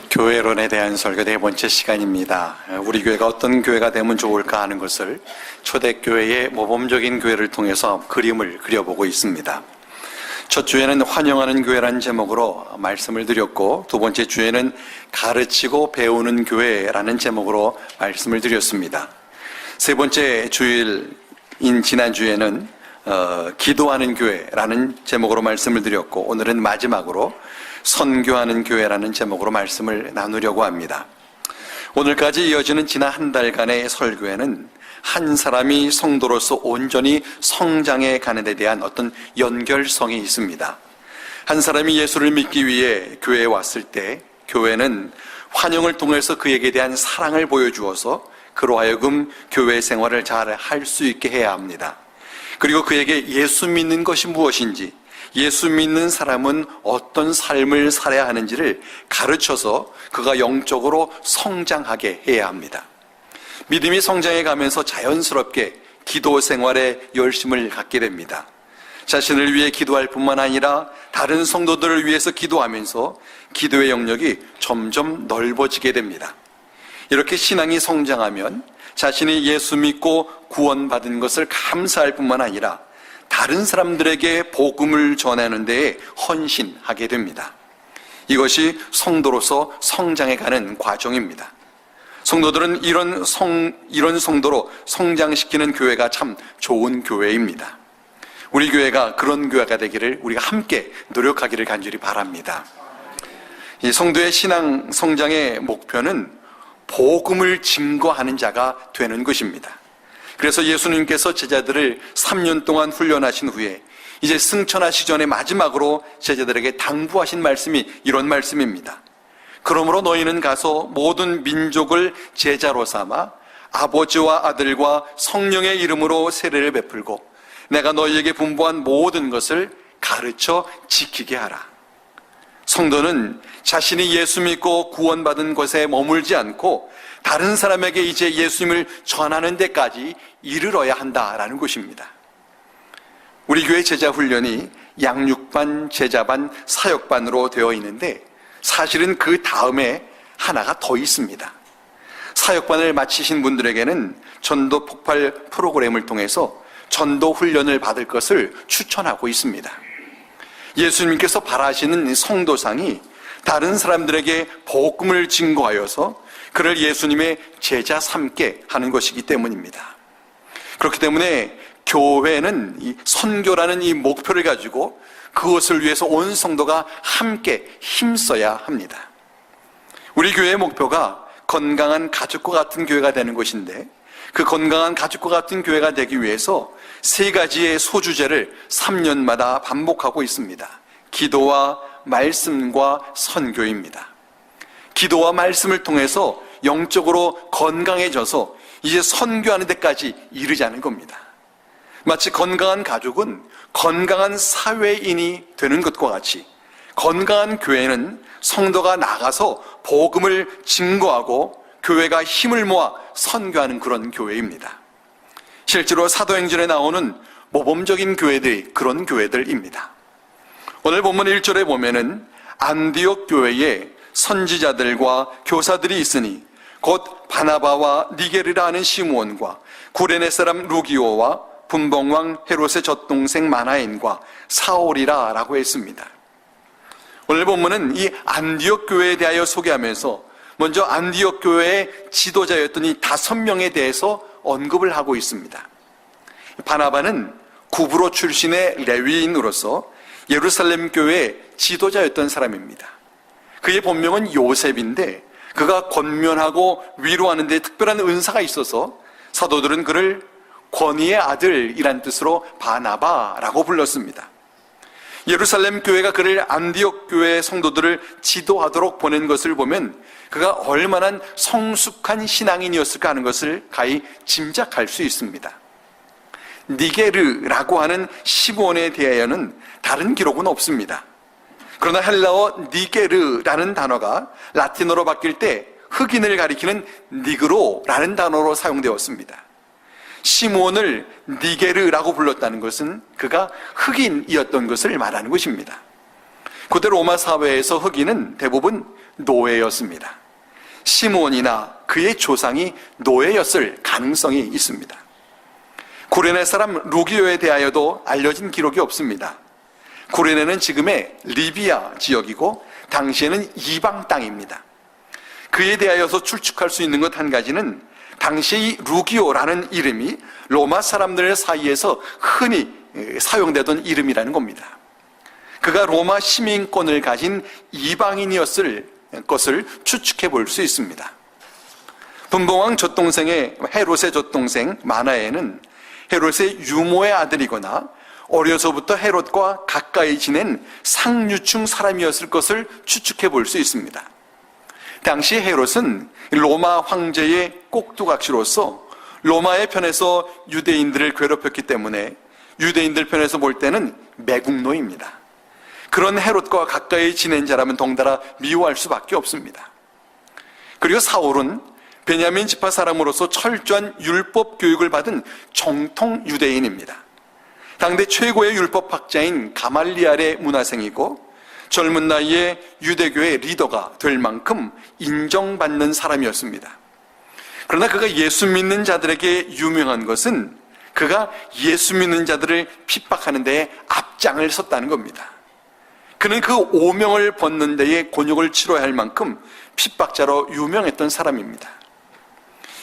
교회론에 대한 설교 네 번째 시간입니다. 우리 교회가 어떤 교회가 되면 좋을까 하는 것을 초대교회의 모범적인 교회를 통해서 그림을 그려보고 있습니다. 첫 주에는 환영하는 교회라는 제목으로 말씀을 드렸고, 두 번째 주에는 가르치고 배우는 교회라는 제목으로 말씀을 드렸습니다. 세 번째 주일인 지난주에는 기도하는 교회라는 제목으로 말씀을 드렸고, 오늘은 마지막으로 선교하는 교회라는 제목으로 말씀을 나누려고 합니다. 오늘까지 이어지는 지난 한 달간의 설교에는 한 사람이 성도로서 온전히 성장해 가는 데 대한 어떤 연결성이 있습니다. 한 사람이 예수를 믿기 위해 교회에 왔을 때 교회는 환영을 통해서 그에게 대한 사랑을 보여주어서 그로 하여금 교회 생활을 잘 할 수 있게 해야 합니다. 그리고 그에게 예수 믿는 것이 무엇인지, 예수 믿는 사람은 어떤 삶을 살아야 하는지를 가르쳐서 그가 영적으로 성장하게 해야 합니다. 믿음이 성장해 가면서 자연스럽게 기도 생활에 열심을 갖게 됩니다. 자신을 위해 기도할 뿐만 아니라 다른 성도들을 위해서 기도하면서 기도의 영역이 점점 넓어지게 됩니다. 이렇게 신앙이 성장하면 자신이 예수 믿고 구원받은 것을 감사할 뿐만 아니라 다른 사람들에게 복음을 전하는 데에 헌신하게 됩니다. 이것이 성도로서 성장해가는 과정입니다. 성도들은 이런 성도로 성장시키는 교회가 참 좋은 교회입니다. 우리 교회가 그런 교회가 되기를 우리가 함께 노력하기를 간절히 바랍니다. 이 성도의 신앙 성장의 목표는 복음을 증거하는 자가 되는 것입니다. 그래서 예수님께서 제자들을 3년 동안 훈련하신 후에 이제 승천하시기 전에 마지막으로 제자들에게 당부하신 말씀이 이런 말씀입니다. 그러므로 너희는 가서 모든 민족을 제자로 삼아 아버지와 아들과 성령의 이름으로 세례를 베풀고 내가 너희에게 분부한 모든 것을 가르쳐 지키게 하라. 성도는 자신이 예수 믿고 구원받은 곳에 머물지 않고 다른 사람에게 이제 예수님을 전하는 데까지 이르러야 한다라는 것입니다. 우리 교회 제자 훈련이 양육반, 제자반, 사역반으로 되어 있는데 사실은 그 다음에 하나가 더 있습니다. 사역반을 마치신 분들에게는 전도 폭발 프로그램을 통해서 전도 훈련을 받을 것을 추천하고 있습니다. 예수님께서 바라시는 성도상이 다른 사람들에게 복음을 증거하여서 그를 예수님의 제자 삼게 하는 것이기 때문입니다. 그렇기 때문에 교회는 이 선교라는 이 목표를 가지고 그것을 위해서 온 성도가 함께 힘써야 합니다. 우리 교회의 목표가 건강한 가족과 같은 교회가 되는 것인데, 그 건강한 가족과 같은 교회가 되기 위해서 세 가지의 소주제를 3년마다 반복하고 있습니다. 기도와 말씀과 선교입니다. 기도와 말씀을 통해서 영적으로 건강해져서 이제 선교하는 데까지 이르자는 겁니다. 마치 건강한 가족은 건강한 사회인이 되는 것과 같이 건강한 교회는 성도가 나가서 복음을 증거하고 교회가 힘을 모아 선교하는 그런 교회입니다. 실제로 사도행전에 나오는 모범적인 교회들이 그런 교회들입니다. 오늘 본문 1절에 보면은 안디옥 교회에 선지자들과 교사들이 있으니 곧 바나바와 니게르라 하는 시므온과 구레네 사람 루기오와 분봉왕 헤롯의 젖동생 마나엔과 사울이라 라고 했습니다. 오늘 본문은 이 안디옥 교회에 대하여 소개하면서 먼저 안디옥 교회의 지도자였던 이 5명에 대해서 언급을 하고 있습니다. 바나바는 구브로 출신의 레위인으로서 예루살렘 교회의 지도자였던 사람입니다. 그의 본명은 요셉인데 그가 권면하고 위로하는 데 특별한 은사가 있어서 사도들은 그를 권위의 아들이란 뜻으로 바나바라고 불렀습니다. 예루살렘 교회가 그를 안디옥 교회 성도들을 지도하도록 보낸 것을 보면 그가 얼마나 성숙한 신앙인이었을까 하는 것을 가히 짐작할 수 있습니다. 니게르라고 하는 시므온에 대하여는 다른 기록은 없습니다. 그러나 헬라어 니게르라는 단어가 라틴어로 바뀔 때 흑인을 가리키는 니그로라는 단어로 사용되었습니다. 시므온을 니게르라고 불렀다는 것은 그가 흑인이었던 것을 말하는 것입니다. 고대 로마 사회에서 흑인은 대부분 노예였습니다. 시므온이나 그의 조상이 노예였을 가능성이 있습니다. 구레네 사람 루기오에 대하여도 알려진 기록이 없습니다. 구레네는 지금의 리비아 지역이고 당시에는 이방 땅입니다. 그에 대하여서 추측할 수 있는 것 한 가지는 당시 이 루기오라는 이름이 로마 사람들 사이에서 흔히 사용되던 이름이라는 겁니다. 그가 로마 시민권을 가진 이방인이었을 것을 추측해 볼 수 있습니다. 분봉왕 젖동생의 헤롯의 젖동생 마나에는 헤롯의 유모의 아들이거나 어려서부터 헤롯과 가까이 지낸 상류층 사람이었을 것을 추측해 볼 수 있습니다. 당시 헤롯은 로마 황제의 꼭두각시로서 로마의 편에서 유대인들을 괴롭혔기 때문에 유대인들 편에서 볼 때는 매국노입니다. 그런 헤롯과 가까이 지낸 자라면 덩달아 미워할 수밖에 없습니다. 그리고 사울은 베냐민 지파 사람으로서 철저한 율법 교육을 받은 정통 유대인입니다. 당대 최고의 율법학자인 가말리알의 문화생이고 젊은 나이에 유대교의 리더가 될 만큼 인정받는 사람이었습니다. 그러나 그가 예수 믿는 자들에게 유명한 것은 그가 예수 믿는 자들을 핍박하는 데에 앞장을 섰다는 겁니다. 그는 그 오명을 벗는 데에 곤욕을 치러야 할 만큼 핍박자로 유명했던 사람입니다.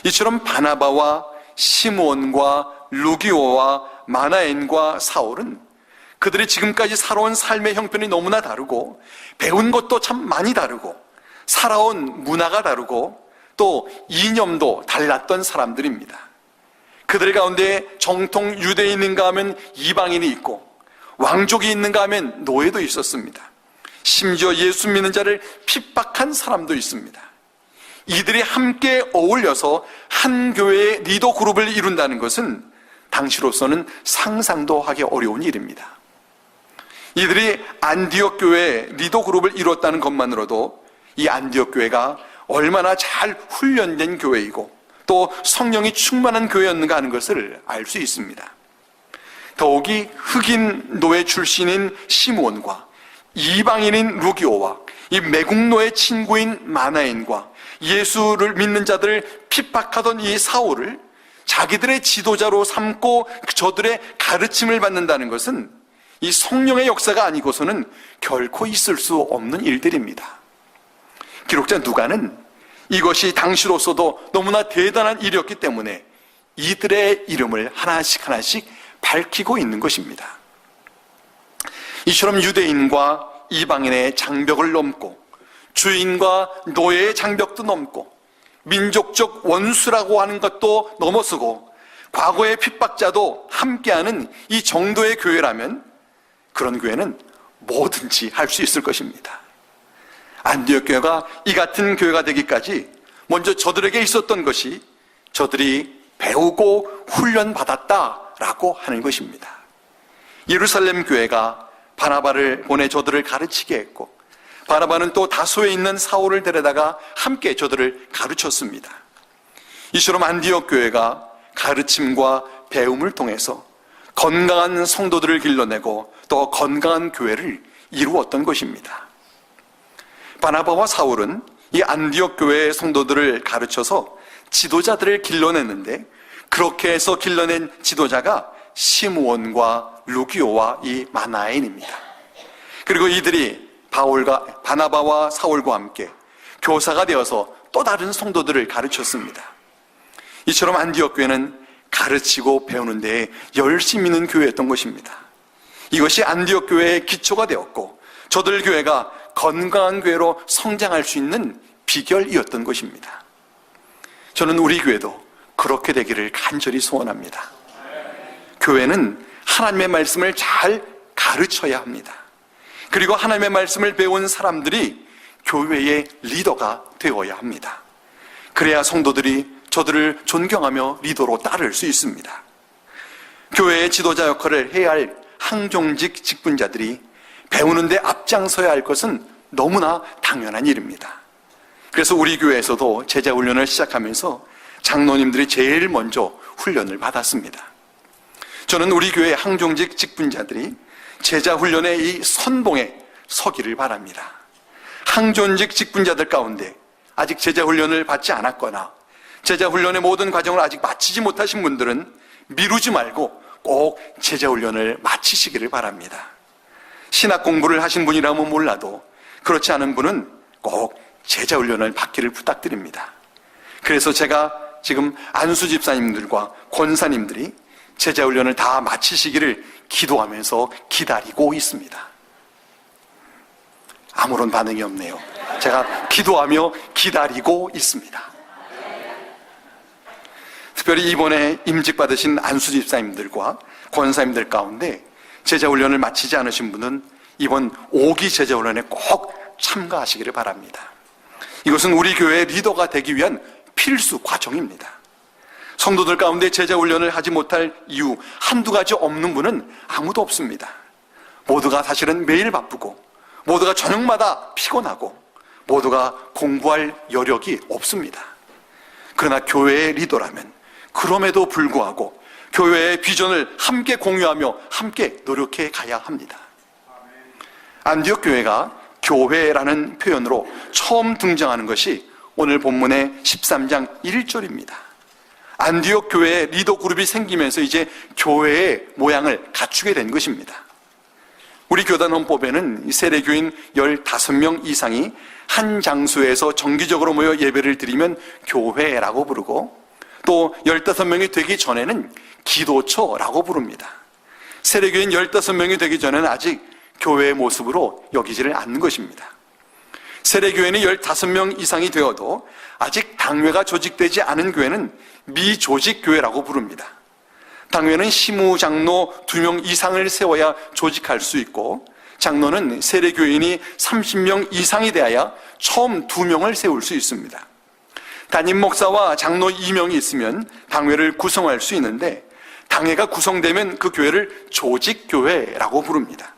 이처럼 바나바와 시므온과 루기오와 마나엔과 사울은 그들이 지금까지 살아온 삶의 형편이 너무나 다르고 배운 것도 참 많이 다르고 살아온 문화가 다르고 또 이념도 달랐던 사람들입니다. 그들 가운데 정통 유대인인가 하면 이방인이 있고 왕족이 있는가 하면 노예도 있었습니다. 심지어 예수 믿는 자를 핍박한 사람도 있습니다. 이들이 함께 어울려서 한 교회의 리더 그룹을 이룬다는 것은 당시로서는 상상도 하기 어려운 일입니다. 이들이 안디옥 교회의 리더 그룹을 이뤘다는 것만으로도 이 안디옥 교회가 얼마나 잘 훈련된 교회이고 또 성령이 충만한 교회였는가 하는 것을 알 수 있습니다. 더욱이 흑인 노예 출신인 시므온과 이방인인 루기오와 이 매국노의 친구인 마나엔과 예수를 믿는 자들을 핍박하던 이 사울을 자기들의 지도자로 삼고 저들의 가르침을 받는다는 것은 이 성령의 역사가 아니고서는 결코 있을 수 없는 일들입니다. 기록자 누가는 이것이 당시로서도 너무나 대단한 일이었기 때문에 이들의 이름을 하나씩 밝히고 있는 것입니다. 이처럼 유대인과 이방인의 장벽을 넘고 주인과 노예의 장벽도 넘고 민족적 원수라고 하는 것도 넘어서고 과거의 핍박자도 함께하는 이 정도의 교회라면 그런 교회는 뭐든지 할 수 있을 것입니다. 안디옥 교회가 이 같은 교회가 되기까지 먼저 저들에게 있었던 것이 저들이 배우고 훈련받았다라고 하는 것입니다. 예루살렘 교회가 바나바를 보내 저들을 가르치게 했고 바나바는 또 다소에 있는 사울을 데려다가 함께 저들을 가르쳤습니다. 이처럼 안디옥 교회가 가르침과 배움을 통해서 건강한 성도들을 길러내고 또 건강한 교회를 이루었던 것입니다. 바나바와 사울은 이 안디옥 교회의 성도들을 가르쳐서 지도자들을 길러냈는데 그렇게 해서 길러낸 지도자가 시므온과 루기오와 이 마나엔입니다. 그리고 이들이 바나바와 사울과 함께 교사가 되어서 또 다른 성도들을 가르쳤습니다. 이처럼 안디옥 교회는 가르치고 배우는 데에 열심히 있는 교회였던 것입니다. 이것이 안디옥 교회의 기초가 되었고 저들 교회가 건강한 교회로 성장할 수 있는 비결이었던 것입니다. 저는 우리 교회도 그렇게 되기를 간절히 소원합니다. 교회는 하나님의 말씀을 잘 가르쳐야 합니다. 그리고 하나님의 말씀을 배운 사람들이 교회의 리더가 되어야 합니다. 그래야 성도들이 저들을 존경하며 리더로 따를 수 있습니다. 교회의 지도자 역할을 해야 할 항종직 직분자들이 배우는 데 앞장서야 할 것은 너무나 당연한 일입니다. 그래서 우리 교회에서도 제자 훈련을 시작하면서 장로님들이 제일 먼저 훈련을 받았습니다. 저는 우리 교회 항종직 직분자들이 제자 훈련의 이 선봉에 서기를 바랍니다. 항존직 직분자들 가운데 아직 제자훈련을 받지 않았거나 제자훈련의 모든 과정을 아직 마치지 못하신 분들은 미루지 말고 꼭 제자훈련을 마치시기를 바랍니다. 신학 공부를 하신 분이라면 몰라도 그렇지 않은 분은 꼭 제자훈련을 받기를 부탁드립니다. 그래서 제가 지금 안수 집사님들과 권사님들이 제자훈련을 다 마치시기를 기도하면서 기다리고 있습니다. 아무런 반응이 없네요. 제가 기도하며 기다리고 있습니다. 특별히 이번에 임직받으신 안수 집사님들과 권사님들 가운데 제자훈련을 마치지 않으신 분은 이번 5기 제자훈련에 꼭 참가하시기를 바랍니다. 이것은 우리 교회의 리더가 되기 위한 필수 과정입니다. 성도들 가운데 제자훈련을 하지 못할 이유 한두 가지 없는 분은 아무도 없습니다. 모두가 사실은 매일 바쁘고 모두가 저녁마다 피곤하고 모두가 공부할 여력이 없습니다. 그러나 교회의 리더라면 그럼에도 불구하고 교회의 비전을 함께 공유하며 함께 노력해 가야 합니다. 안디옥 교회가 교회라는 표현으로 처음 등장하는 것이 오늘 본문의 13장 1절입니다. 안디옥 교회의 리더 그룹이 생기면서 이제 교회의 모양을 갖추게 된 것입니다. 우리 교단 헌법에는 세례교인 15명 이상이 한 장소에서 정기적으로 모여 예배를 드리면 교회라고 부르고 또 15명이 되기 전에는 기도처라고 부릅니다. 세례교인 15명이 되기 전에는 아직 교회의 모습으로 여기지를 않는 것입니다. 세례교인이 15명 이상이 되어도 아직 당회가 조직되지 않은 교회는 미조직교회라고 부릅니다. 당회는 시무장로 2명 이상을 세워야 조직할 수 있고 장로는 세례교인이 30명 이상이 되어야 처음 2명을 세울 수 있습니다. 담임 목사와 장로 2명이 있으면 당회를 구성할 수 있는데 당회가 구성되면 그 교회를 조직교회라고 부릅니다.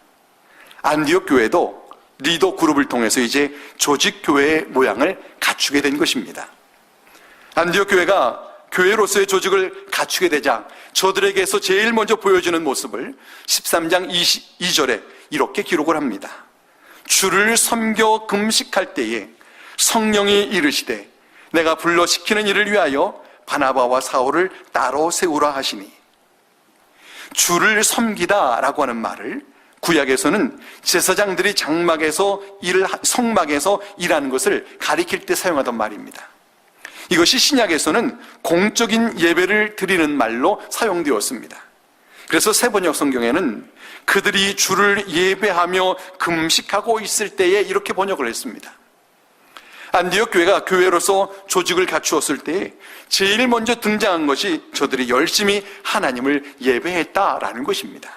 안디옥 교회도 리더 그룹을 통해서 이제 조직교회의 모양을 갖추게 된 것입니다. 안디옥 교회가 교회로서의 조직을 갖추게 되자 저들에게서 제일 먼저 보여주는 모습을 13장 22절에 이렇게 기록을 합니다. 주를 섬겨 금식할 때에 성령이 이르시되 내가 불러 시키는 일을 위하여 바나바와 사울을 따로 세우라 하시니, 주를 섬기다라고 하는 말을 구약에서는 제사장들이 장막에서 성막에서 일하는 것을 가리킬 때 사용하던 말입니다. 이것이 신약에서는 공적인 예배를 드리는 말로 사용되었습니다. 그래서 세번역 성경에는 그들이 주를 예배하며 금식하고 있을 때에 이렇게 번역을 했습니다. 안디옥 교회가 교회로서 조직을 갖추었을 때 제일 먼저 등장한 것이 저들이 열심히 하나님을 예배했다라는 것입니다.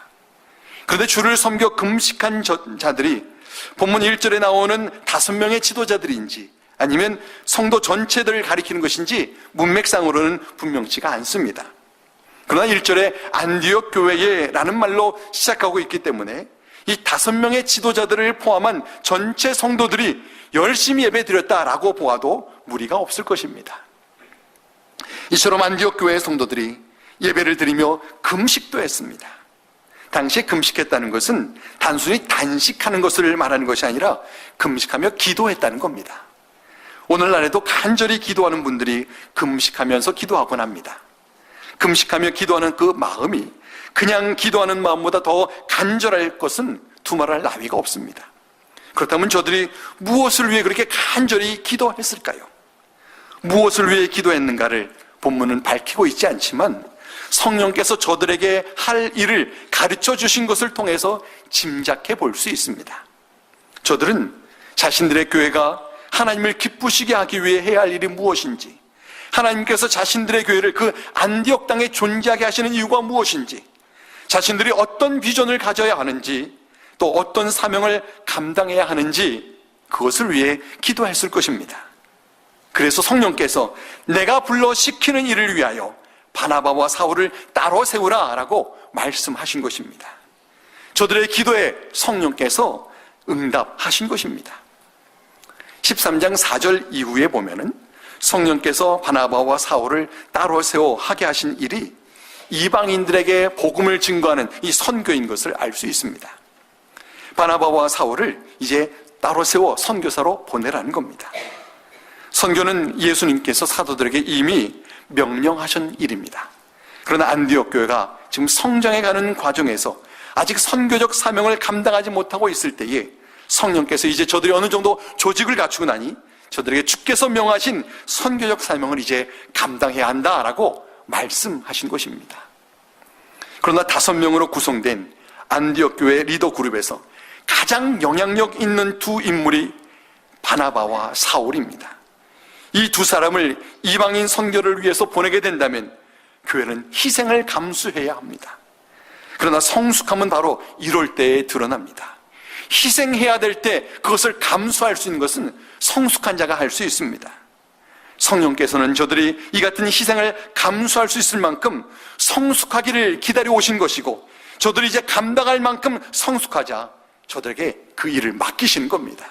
그런데 주를 섬겨 금식한 자들이 본문 1절에 나오는 5명의 지도자들인지 아니면 성도 전체들을 가리키는 것인지 문맥상으로는 분명치가 않습니다. 그러나 1절에 안디옥 교회에라는 말로 시작하고 있기 때문에 이 5명의 지도자들을 포함한 전체 성도들이 열심히 예배드렸다라고 보아도 무리가 없을 것입니다. 이처럼 안디옥 교회의 성도들이 예배를 드리며 금식도 했습니다. 당시에 금식했다는 것은 단순히 단식하는 것을 말하는 것이 아니라 금식하며 기도했다는 겁니다. 오늘날에도 간절히 기도하는 분들이 금식하면서 기도하곤 합니다. 금식하며 기도하는 그 마음이 그냥 기도하는 마음보다 더 간절할 것은 두말할 나위가 없습니다. 그렇다면 저들이 무엇을 위해 그렇게 간절히 기도했을까요? 무엇을 위해 기도했는가를 본문은 밝히고 있지 않지만 성령께서 저들에게 할 일을 가르쳐 주신 것을 통해서 짐작해 볼 수 있습니다. 저들은 자신들의 교회가 하나님을 기쁘시게 하기 위해 해야 할 일이 무엇인지, 하나님께서 자신들의 교회를 그 안디옥 땅에 존재하게 하시는 이유가 무엇인지, 자신들이 어떤 비전을 가져야 하는지, 또 어떤 사명을 감당해야 하는지 그것을 위해 기도했을 것입니다. 그래서 성령께서 내가 불러 시키는 일을 위하여 바나바와 사울을 따로 세우라 라고 말씀하신 것입니다. 저들의 기도에 성령께서 응답하신 것입니다. 13장 4절 이후에 보면은 성령께서 바나바와 사울을 따로 세워 하게 하신 일이 이방인들에게 복음을 증거하는 이 선교인 것을 알 수 있습니다. 바나바와 사울을 이제 따로 세워 선교사로 보내라는 겁니다. 선교는 예수님께서 사도들에게 이미 명령하신 일입니다. 그러나 안디옥 교회가 지금 성장해가는 과정에서 아직 선교적 사명을 감당하지 못하고 있을 때에 성령께서 이제 저들이 어느 정도 조직을 갖추고 나니 저들에게 주께서 명하신 선교적 사명을 이제 감당해야 한다라고 말씀하신 것입니다. 그러나 5명으로 구성된 안디옥 교회 리더 그룹에서 가장 영향력 있는 두 인물이 바나바와 사울입니다. 이 두 사람을 이방인 선교를 위해서 보내게 된다면 교회는 희생을 감수해야 합니다. 그러나 성숙함은 바로 이럴 때에 드러납니다. 희생해야 될 때 그것을 감수할 수 있는 것은 성숙한 자가 할 수 있습니다. 성령께서는 저들이 이 같은 희생을 감수할 수 있을 만큼 성숙하기를 기다려 오신 것이고, 저들이 이제 감당할 만큼 성숙하자 저들에게 그 일을 맡기시는 겁니다.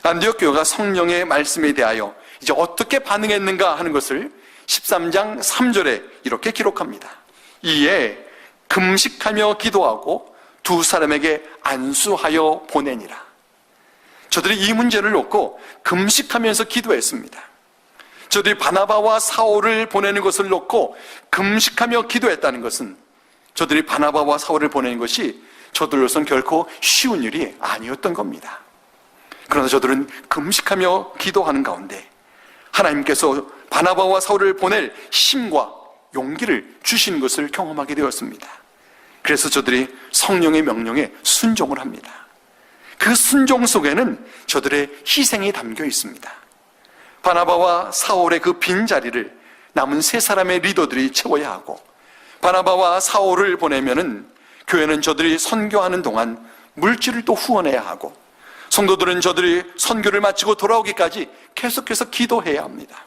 안디옥 교회가 성령의 말씀에 대하여 이제 어떻게 반응했는가 하는 것을 13장 3절에 이렇게 기록합니다. 이에 금식하며 기도하고 두 사람에게 안수하여 보내니라. 저들이 이 문제를 놓고 금식하면서 기도했습니다. 저들이 바나바와 사울을 보내는 것을 놓고 금식하며 기도했다는 것은 저들이 바나바와 사울을 보내는 것이 저들로선 결코 쉬운 일이 아니었던 겁니다. 그러나 저들은 금식하며 기도하는 가운데 하나님께서 바나바와 사울을 보낼 힘과 용기를 주신 것을 경험하게 되었습니다. 그래서 저들이 성령의 명령에 순종을 합니다. 그 순종 속에는 저들의 희생이 담겨 있습니다. 바나바와 사울의 그 빈자리를 남은 3사람의 리더들이 채워야 하고, 바나바와 사울을 보내면은 교회는 저들이 선교하는 동안 물질을 또 후원해야 하고, 성도들은 저들이 선교를 마치고 돌아오기까지 계속해서 기도해야 합니다.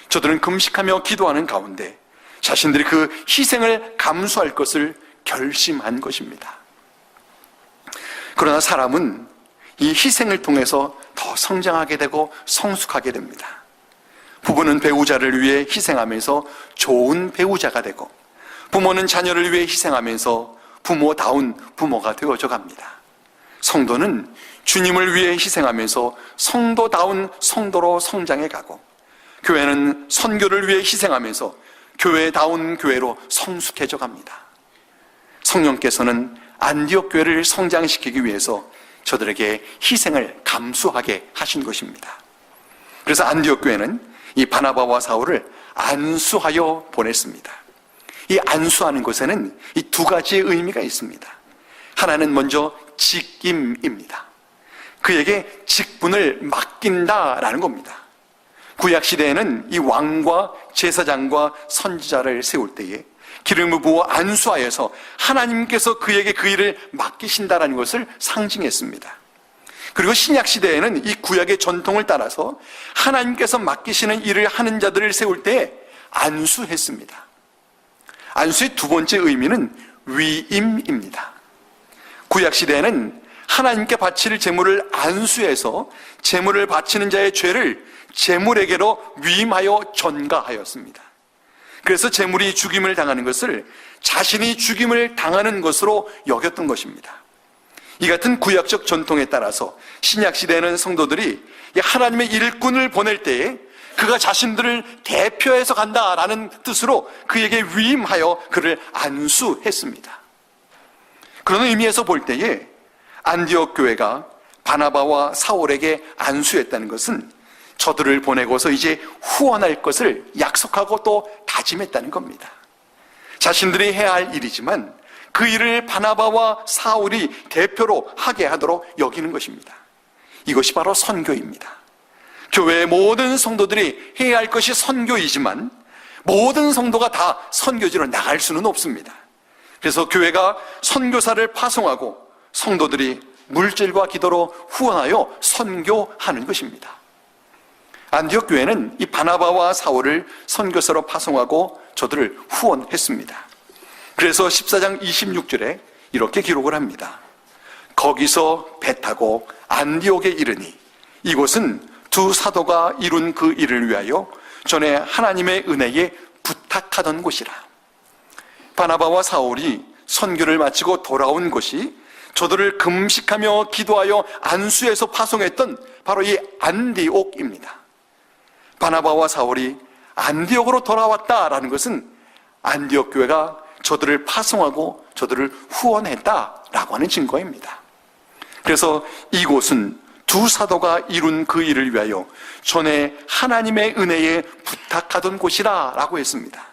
저들은 금식하며 기도하는 가운데 자신들이 그 희생을 감수할 것을 결심한 것입니다. 그러나 사람은 이 희생을 통해서 더 성장하게 되고 성숙하게 됩니다. 부부는 배우자를 위해 희생하면서 좋은 배우자가 되고, 부모는 자녀를 위해 희생하면서 부모다운 부모가 되어져 갑니다. 성도는 주님을 위해 희생하면서 성도다운 성도로 성장해 가고, 교회는 선교를 위해 희생하면서 교회다운 교회로 성숙해져 갑니다. 성령께서는 안디옥 교회를 성장시키기 위해서 저들에게 희생을 감수하게 하신 것입니다. 그래서 안디옥 교회는 이 바나바와 사울을 안수하여 보냈습니다. 이 안수하는 것에는 이 2가지의 의미가 있습니다. 하나는 먼저 직임입니다. 그에게 직분을 맡긴다라는 겁니다. 구약시대에는 이 왕과 제사장과 선지자를 세울 때에 기름을 부어 안수하여서 하나님께서 그에게 그 일을 맡기신다라는 것을 상징했습니다. 그리고 신약시대에는 이 구약의 전통을 따라서 하나님께서 맡기시는 일을 하는 자들을 세울 때 안수했습니다. 안수의 2번째 의미는 위임입니다. 구약시대에는 하나님께 바칠 제물을 안수해서 제물을 바치는 자의 죄를 제물에게로 위임하여 전가하였습니다. 그래서 제물이 죽임을 당하는 것을 자신이 죽임을 당하는 것으로 여겼던 것입니다. 이 같은 구약적 전통에 따라서 신약시대에는 성도들이 하나님의 일꾼을 보낼 때에 그가 자신들을 대표해서 간다라는 뜻으로 그에게 위임하여 그를 안수했습니다. 그런 의미에서 볼 때에 안디옥 교회가 바나바와 사울에게 안수했다는 것은 저들을 보내고서 이제 후원할 것을 약속하고 또 다짐했다는 겁니다. 자신들이 해야 할 일이지만 그 일을 바나바와 사울이 대표로 하게 하도록 여기는 것입니다. 이것이 바로 선교입니다. 교회의 모든 성도들이 해야 할 것이 선교이지만 모든 성도가 다 선교지로 나갈 수는 없습니다. 그래서 교회가 선교사를 파송하고 성도들이 물질과 기도로 후원하여 선교하는 것입니다. 안디옥 교회는 이 바나바와 사울을 선교사로 파송하고 저들을 후원했습니다. 그래서 14장 26절에 이렇게 기록을 합니다. 거기서 배 타고 안디옥에 이르니 이곳은 2 사도가 이룬 그 일을 위하여 전에 하나님의 은혜에 부탁하던 곳이라. 바나바와 사울이 선교를 마치고 돌아온 곳이 저들을 금식하며 기도하여 안수해서 파송했던 바로 이 안디옥입니다. 바나바와 사울이 안디옥으로 돌아왔다라는 것은 안디옥 교회가 저들을 파송하고 저들을 후원했다라고 하는 증거입니다. 그래서 이곳은 두 사도가 이룬 그 일을 위하여 전에 하나님의 은혜에 부탁하던 곳이라고 했습니다.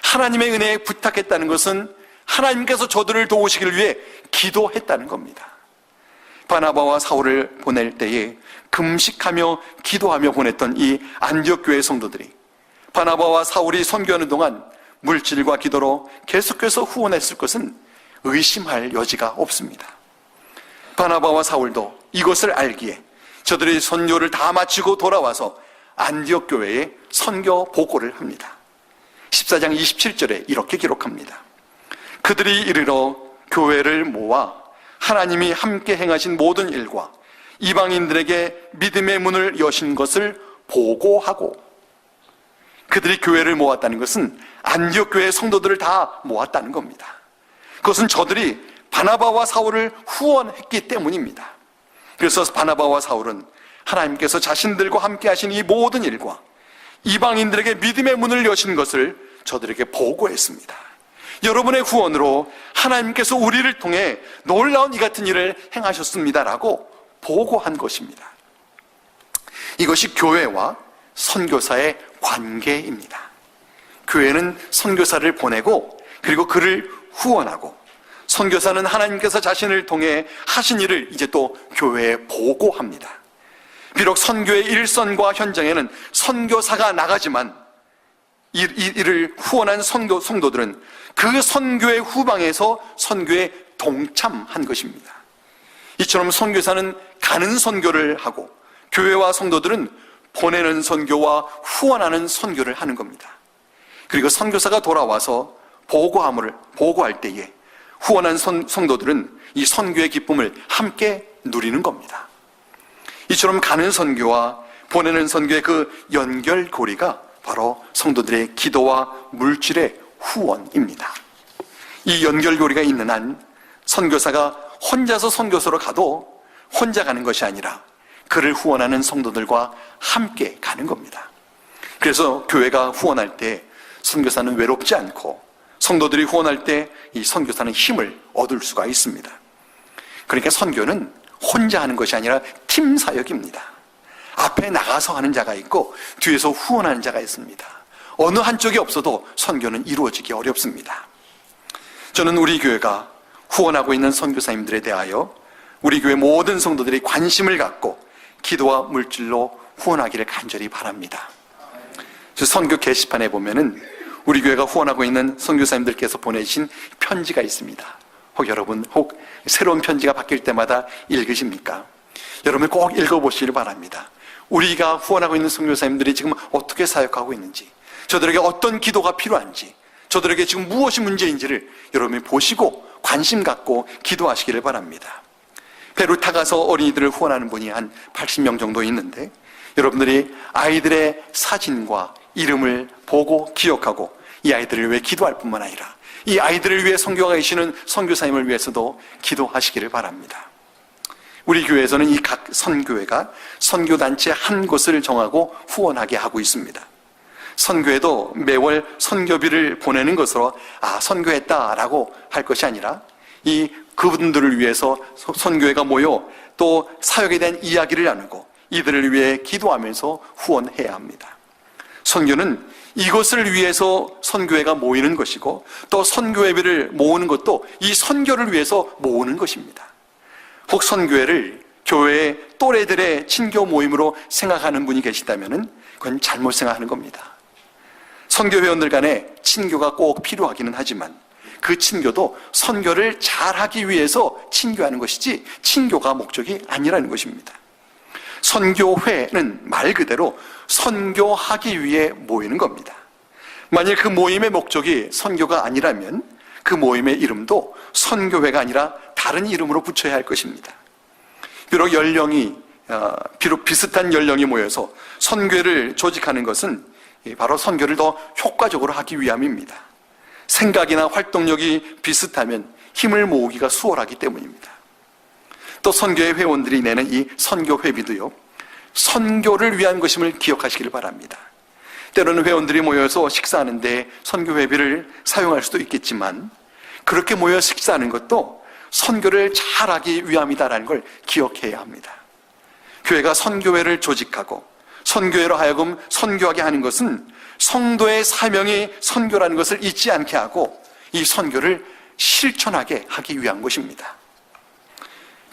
하나님의 은혜에 부탁했다는 것은 하나님께서 저들을 도우시기를 위해 기도했다는 겁니다. 바나바와 사울을 보낼 때에 금식하며 기도하며 보냈던 이 안디옥 교회 성도들이 바나바와 사울이 선교하는 동안 물질과 기도로 계속해서 후원했을 것은 의심할 여지가 없습니다. 바나바와 사울도 이것을 알기에 저들이 선교를 다 마치고 돌아와서 안디옥 교회에 선교 보고를 합니다. 14장 27절에 이렇게 기록합니다. 그들이 이르러 교회를 모아 하나님이 함께 행하신 모든 일과 이방인들에게 믿음의 문을 여신 것을 보고하고, 그들이 교회를 모았다는 것은 안디옥 교회 성도들을 다 모았다는 겁니다. 그것은 저들이 바나바와 사울을 후원했기 때문입니다. 그래서 바나바와 사울은 하나님께서 자신들과 함께 하신 이 모든 일과 이방인들에게 믿음의 문을 여신 것을 저들에게 보고했습니다. 여러분의 후원으로 하나님께서 우리를 통해 놀라운 이 같은 일을 행하셨습니다라고 보고한 것입니다. 이것이 교회와 선교사의 관계입니다. 교회는 선교사를 보내고 그리고 그를 후원하고, 선교사는 하나님께서 자신을 통해 하신 일을 이제 또 교회에 보고합니다. 비록 선교의 일선과 현장에는 선교사가 나가지만 이를 후원한 성도들은 그 선교의 후방에서 선교에 동참한 것입니다. 이처럼 선교사는 가는 선교를 하고 교회와 성도들은 보내는 선교와 후원하는 선교를 하는 겁니다. 그리고 선교사가 돌아와서 보고할 때에 후원한 성도들은 이 선교의 기쁨을 함께 누리는 겁니다. 이처럼 가는 선교와 보내는 선교의 그 연결고리가 바로 성도들의 기도와 물질의 후원입니다. 이 연결고리가 있는 한 선교사가 혼자서 선교소로 가도 혼자 가는 것이 아니라 그를 후원하는 성도들과 함께 가는 겁니다. 그래서 교회가 후원할 때 선교사는 외롭지 않고, 성도들이 후원할 때 이 선교사는 힘을 얻을 수가 있습니다. 그러니까 선교는 혼자 하는 것이 아니라 팀 사역입니다. 앞에 나가서 하는 자가 있고 뒤에서 후원하는 자가 있습니다. 어느 한쪽이 없어도 선교는 이루어지기 어렵습니다. 저는 우리 교회가 후원하고 있는 선교사님들에 대하여 우리 교회 모든 성도들이 관심을 갖고 기도와 물질로 후원하기를 간절히 바랍니다. 선교 게시판에 보면은 우리 교회가 후원하고 있는 선교사님들께서 보내신 편지가 있습니다. 여러분 혹 새로운 편지가 바뀔 때마다 읽으십니까? 여러분 꼭 읽어보시길 바랍니다. 우리가 후원하고 있는 선교사님들이 지금 어떻게 사역하고 있는지, 저들에게 어떤 기도가 필요한지, 저들에게 지금 무엇이 문제인지를 여러분이 보시고 관심 갖고 기도하시기를 바랍니다. 베루타 가서 어린이들을 후원하는 분이 한 80명 정도 있는데, 여러분들이 아이들의 사진과 이름을 보고 기억하고 이 아이들을 위해 기도할 뿐만 아니라 이 아이들을 위해 선교가 계시는 선교사님을 위해서도 기도하시기를 바랍니다. 우리 교회에서는 이 각 선교회가 선교단체 한 곳을 정하고 후원하게 하고 있습니다. 선교회도 매월 선교비를 보내는 것으로 선교했다라고 할 것이 아니라 그분들을 위해서 선교회가 모여 또 사역에 대한 이야기를 나누고 이들을 위해 기도하면서 후원해야 합니다. 선교는 이것을 위해서 선교회가 모이는 것이고 또 선교회비를 모으는 것도 이 선교를 위해서 모으는 것입니다. 혹 선교회를 교회의 또래들의 친교 모임으로 생각하는 분이 계시다면 그건 잘못 생각하는 겁니다. 선교회원들 간에 친교가 꼭 필요하기는 하지만 그 친교도 선교를 잘하기 위해서 친교하는 것이지 친교가 목적이 아니라는 것입니다. 선교회는 말 그대로 선교하기 위해 모이는 겁니다. 만일 그 모임의 목적이 선교가 아니라면 그 모임의 이름도 선교회가 아니라 다른 이름으로 붙여야 할 것입니다. 비록 비슷한 연령이 모여서 선교회를 조직하는 것은 바로 선교를 더 효과적으로 하기 위함입니다. 생각이나 활동력이 비슷하면 힘을 모으기가 수월하기 때문입니다. 또 선교회 회원들이 내는 이 선교 회비도요, 선교를 위한 것임을 기억하시길 바랍니다. 때로는 회원들이 모여서 식사하는데 선교 회비를 사용할 수도 있겠지만, 그렇게 모여 식사하는 것도 선교를 잘하기 위함이다라는 걸 기억해야 합니다. 교회가 선교회를 조직하고 선교회로 하여금 선교하게 하는 것은 성도의 사명이 선교라는 것을 잊지 않게 하고 이 선교를 실천하게 하기 위한 것입니다.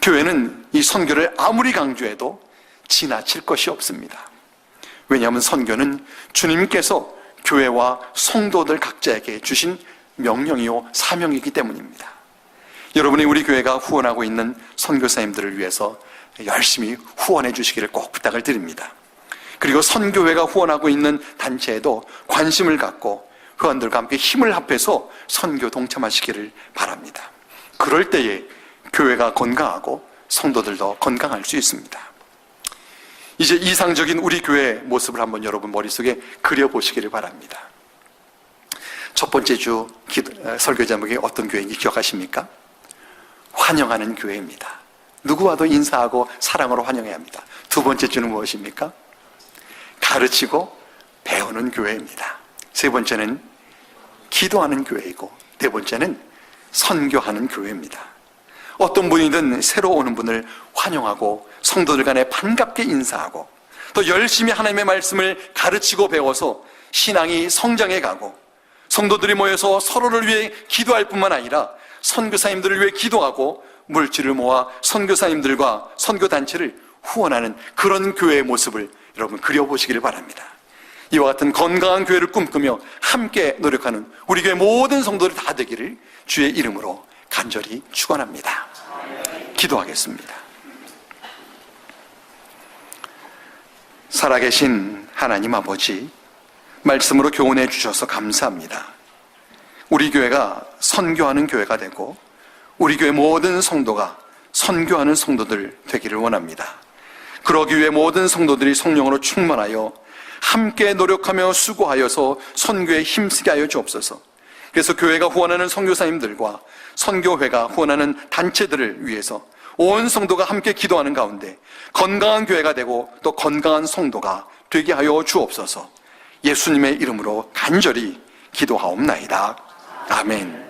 교회는 이 선교를 아무리 강조해도 지나칠 것이 없습니다. 왜냐하면 선교는 주님께서 교회와 성도들 각자에게 주신 명령이요 사명이기 때문입니다. 여러분이 우리 교회가 후원하고 있는 선교사님들을 위해서 열심히 후원해 주시기를 꼭 부탁을 드립니다. 그리고 선교회가 후원하고 있는 단체에도 관심을 갖고 회원들과 함께 힘을 합해서 선교 동참하시기를 바랍니다. 그럴 때에 교회가 건강하고 성도들도 건강할 수 있습니다. 이제 이상적인 우리 교회의 모습을 한번 여러분 머릿속에 그려보시기를 바랍니다. 첫 번째 주 설교 제목이 어떤 교회인지 기억하십니까? 환영하는 교회입니다. 누구와도 인사하고 사랑으로 환영해야 합니다. 두 번째 주는 무엇입니까? 가르치고 배우는 교회입니다. 세 번째는 기도하는 교회이고, 네 번째는 선교하는 교회입니다. 어떤 분이든 새로 오는 분을 환영하고 성도들 간에 반갑게 인사하고 또 열심히 하나님의 말씀을 가르치고 배워서 신앙이 성장해 가고, 성도들이 모여서 서로를 위해 기도할 뿐만 아니라 선교사님들을 위해 기도하고 물질을 모아 선교사님들과 선교단체를 후원하는 그런 교회의 모습을 여러분 그려보시기를 바랍니다. 이와 같은 건강한 교회를 꿈꾸며 함께 노력하는 우리 교회 모든 성도들이 다 되기를 주의 이름으로 간절히 축원합니다. 기도하겠습니다. 살아계신 하나님 아버지, 말씀으로 교훈해 주셔서 감사합니다. 우리 교회가 선교하는 교회가 되고 우리 교회 모든 성도가 선교하는 성도들 되기를 원합니다. 그러기 위해 모든 성도들이 성령으로 충만하여 함께 노력하며 수고하여서 선교에 힘쓰게 하여 주옵소서. 그래서 교회가 후원하는 선교사님들과 선교회가 후원하는 단체들을 위해서 온 성도가 함께 기도하는 가운데 건강한 교회가 되고 또 건강한 성도가 되게 하여 주옵소서. 예수님의 이름으로 간절히 기도하옵나이다. 아멘.